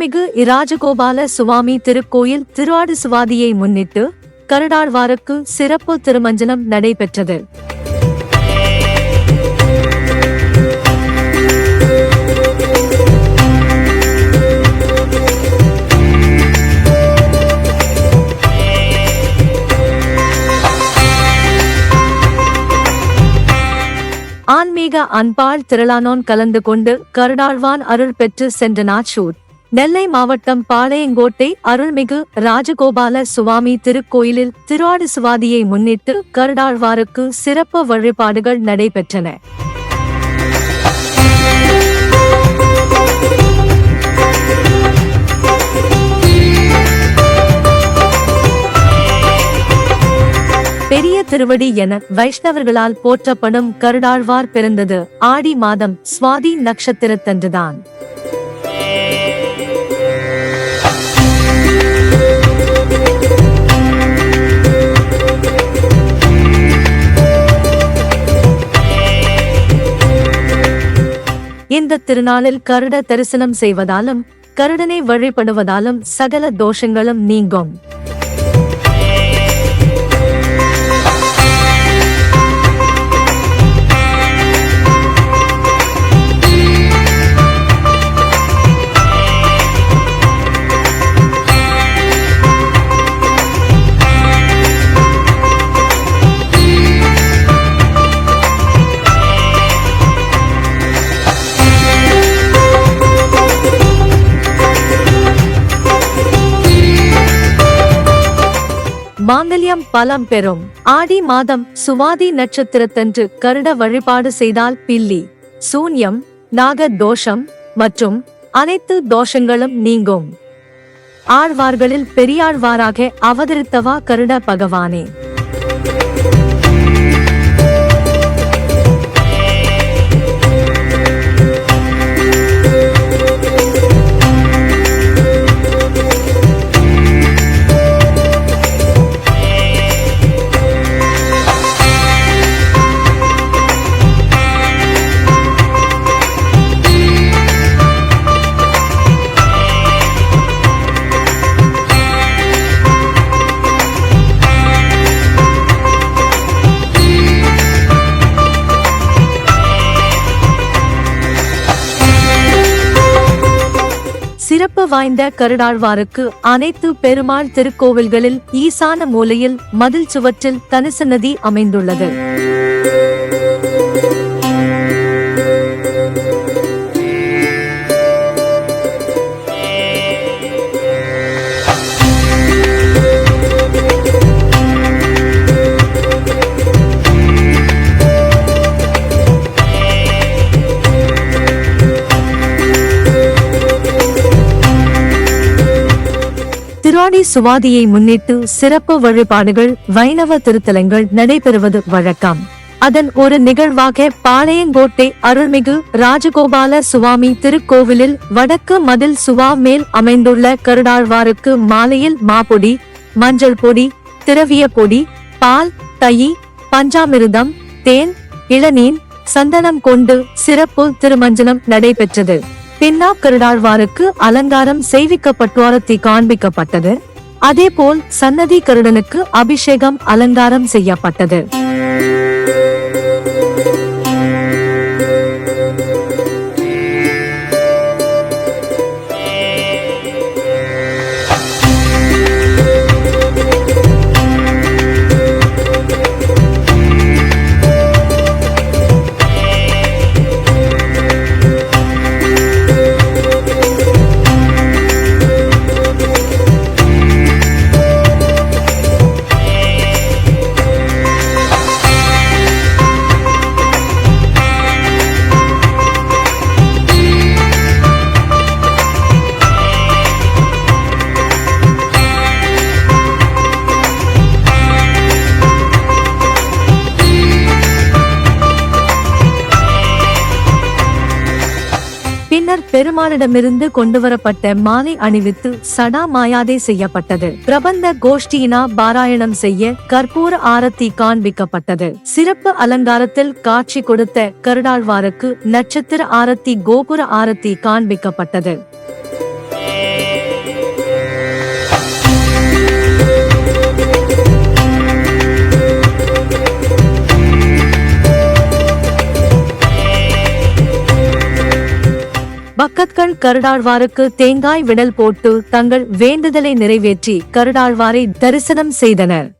அருள்மிகு இராஜகோபால சுவாமி திருக்கோயில் திருஆடு சுவாதியை முன்னிட்டு கருடாழ்வாருக்கு சிறப்பு திருமஞ்சனம் நடைபெற்றது. ஆன்மீக அன்பாள் திரளானோன் கலந்து கொண்டு கருடாழ்வான் அருள் பெற்று சென்ற நாச்சூர். நெல்லை மாவட்டம் பாளையங்கோட்டை அருள்மிகு ராஜகோபால சுவாமி திருக்கோயிலில் திருஆடு சுவாதியை முன்னிட்டு கருடாழ்வாருக்கு சிறப்பு வழிபாடுகள் நடைபெற்றன. பெரிய திருவடி என வைஷ்ணவர்களால் போற்றப்படும் கருடாழ்வார் பிறந்தது ஆடி மாதம் சுவாதி நட்சத்திரத்தன்றுதான். இந்த திருநாளில் கருட தரிசனம் செய்வதாலும் கருடனை வழிபடுவதாலும் சகல தோஷங்களும் நீங்கும். மாங்கல்யம் பலம் பெறும். ஆடி மாதம் சுவாதி நட்சத்திரத்தன்று கருட வழிபாடு செய்தால் பில்லி, சூன்யம், நாக தோஷம் மற்றும் அனைத்து தோஷங்களும் நீங்கும். ஆழ்வார்களில் பெரியாழ்வாராக அவதரித்தவா கருட பகவானே. சிறப்பு வாய்ந்த கருடாழ்வாருக்கு அனைத்து பெருமாள் திருக்கோவில்களில் ஈசான மூலையில் மதில் சுவற்றில் தனிசன்னதி அமைந்துள்ளது. திருஆடி சுவாதியை முன்னிட்டு சிறப்பு வழிபாடுகள் வைணவ திருத்தலங்கள் நடைபெறுவது வழக்கம். அதன் ஒரு நிகழ்வாக பாளையங்கோட்டை அருள்மிகு ராஜகோபால சுவாமி திருக்கோவிலில் வடக்கு மதில் சுவா மேல் அமைந்துள்ள கருடாழ்வாருக்கு மாலையில் மாப்பொடி, மஞ்சள் பொடி, திரவிய பொடி, பால், தயிர், பஞ்சாமிர்தம், தேன், இளநீர், சந்தனம் கொண்டு சிறப்பு திருமஞ்சனம் நடைபெற்றது. பின்னா கருடாழ்வாருக்கு அலங்காரம் செய்விக்கப்பட்டு காண்பிக்கப்பட்டது. அதேபோல் சன்னதி கருடனுக்கு அபிஷேகம் அலங்காரம் செய்யப்பட்டது. பின்னர் பெருமாளிடமிருந்து கொண்டுவரப்பட்ட மாலை அணிவித்து சடா மாயாதை செய்யப்பட்டது. பிரபந்த கோஷ்டியினா பாராயணம் செய்ய கற்பூர ஆரத்தி காண்பிக்கப்பட்டது. சிறப்பு அலங்காரத்தில் காட்சி கொடுத்த கருடாழ்வாருக்கு நட்சத்திர ஆரத்தி கோபுர ஆரத்தி காண்பிக்கப்பட்டது. பக்தர்கள் கருடாழ்வாருக்கு தேங்காய் விடல் போட்டு தங்கள் வேண்டுதலை நிறைவேற்றி கருடாழ்வாரை தரிசனம் செய்தனர்.